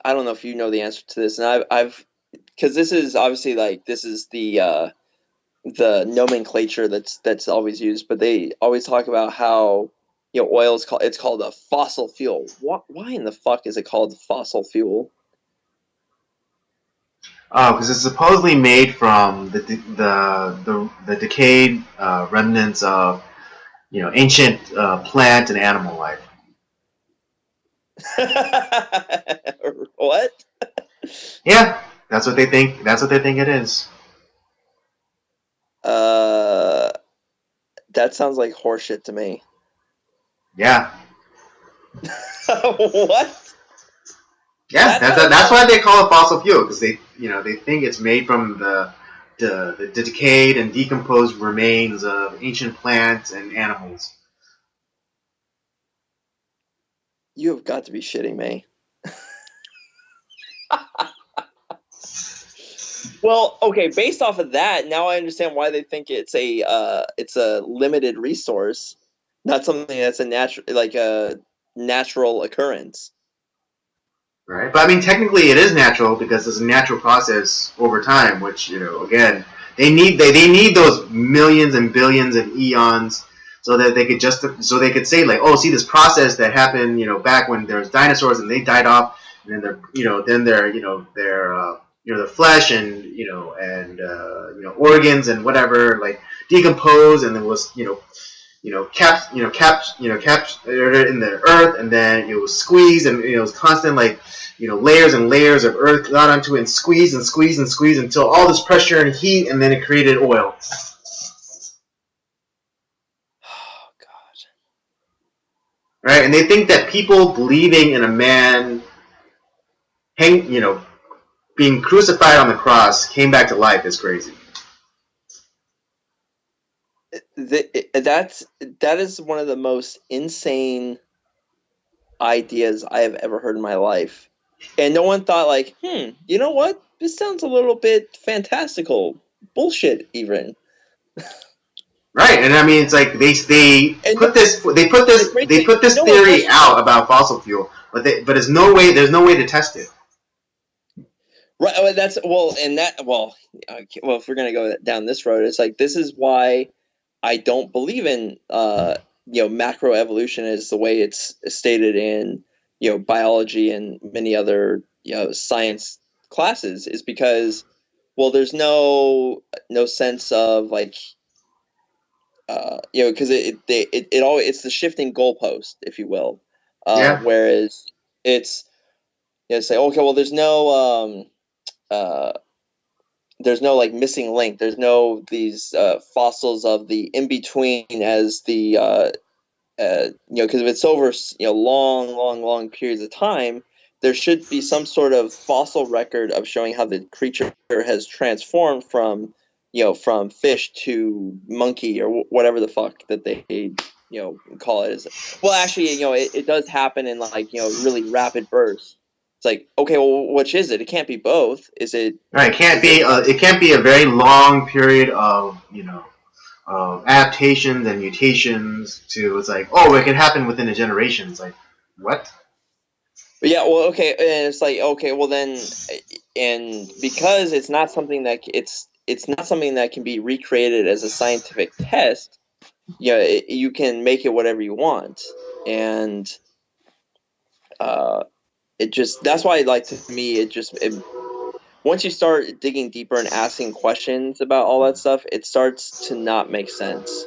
I don't know if you know the answer to this, and I've because this is obviously like this is the nomenclature that's always used, but they always talk about how oil is called a fossil fuel. Why in the fuck is it called fossil fuel? Oh, because it's supposedly made from the decayed remnants of ancient plant and animal life. What? Yeah, that's what they think. That's what they think it is. Uh, that sounds like horseshit to me. Yeah, What? yeah. That's why they call it fossil fuel, because they think it's made from the decayed and decomposed remains of ancient plants and animals. You have got to be shitting me. Well, okay, based off of that, now I understand why they think it's a limited resource, not something that's a natural occurrence. Right, but I mean, technically, it is natural because it's a natural process over time. Which again, they need those millions and billions of eons so that they could say like, oh, see this process that happened, back when there was dinosaurs and they died off, and then their flesh and organs and whatever like decompose, and it was captured in the earth, and then it was squeezed, and it was constant like layers and layers of earth got onto it and squeezed and squeezed and squeezed until all this pressure and heat, and then it created oil. Oh God. Right, and they think that people believing in a man being crucified on the cross came back to life is crazy. That is one of the most insane ideas I have ever heard in my life, and no one thought like, you know what? This sounds a little bit fantastical, bullshit, even. Right, and I mean, it's like they And put this theory out about fossil fuel, but there's no way to test it. Right. Well, if we're gonna go down this road, it's like this is why I don't believe in macroevolution as the way it's stated in biology and many other science classes, is because there's no sense of like because it always it's the shifting goalpost, if you will, Yeah. whereas it's say, okay, well uh there's no like missing link. There's no these fossils of the in between, as the because if it's over long periods of time, there should be some sort of fossil record of showing how the creature has transformed from fish to monkey or whatever the fuck that they call it. Well, actually, it does happen in like really rapid bursts. It's like, okay, well, which is it? It can't be both. Is it? Right. It can't be a very long period of adaptations and mutations to. It's like, oh, it can happen within a generation. It's like, what? But yeah, well, okay, and it's like, okay, well then, and because it's not something that it's not something that can be recreated as a scientific test. You can make it whatever you want, and uh, it just that's why, like, to me, once you start digging deeper and asking questions about all that stuff, it starts to not make sense.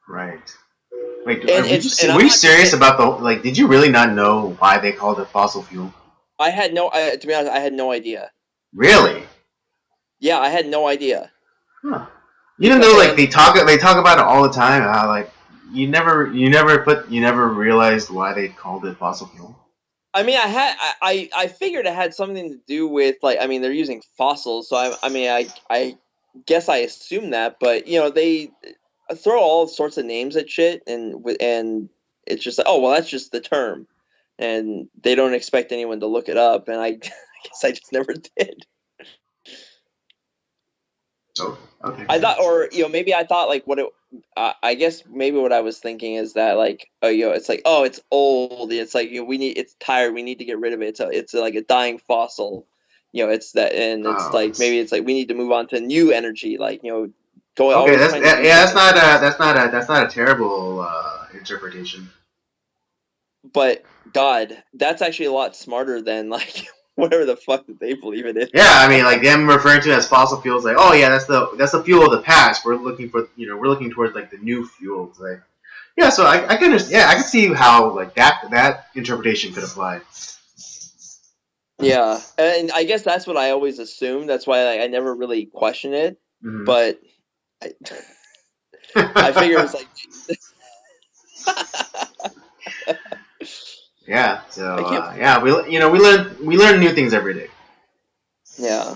Right. Wait, And it's and were I'm you not just serious about the like? Did you really not know why they called it fossil fuel? to be honest, I had no idea. Really? Yeah, I had no idea. Huh. Even Because though like and they talk about it all the time, how like you never realized why they called it fossil fuel. I mean, I figured it had something to do with, like, I mean, they're using fossils, so I mean, I guess I assume that, but they throw all sorts of names at shit, and it's just like, oh well, that's just the term, and they don't expect anyone to look it up, and I, I guess I just never did. Oh, okay. I thought, or maybe I thought like what it. I guess maybe what I was thinking is that like, oh, it's like, oh, it's old. It's like, we need, it's tired. We need to get rid of it. It's like a dying fossil. It's that, and it's Oh, like maybe it's like we need to move on to new energy. Like, going okay. always That's trying to do yeah. something. That's not a terrible interpretation. But God, that's actually a lot smarter than like whatever the fuck that they believe it Yeah, is. I mean, like them referring to it as fossil fuels, like, oh yeah, that's the fuel of the past. We're looking for, we're looking towards like the new fuels, like, yeah. So I can understand, yeah, I can see how like that interpretation could apply. Yeah, and I guess that's what I always assumed. That's why like, I never really question it. Mm-hmm. But I, I figure it's like Yeah. So I can't. yeah, we learn new things every day. Yeah.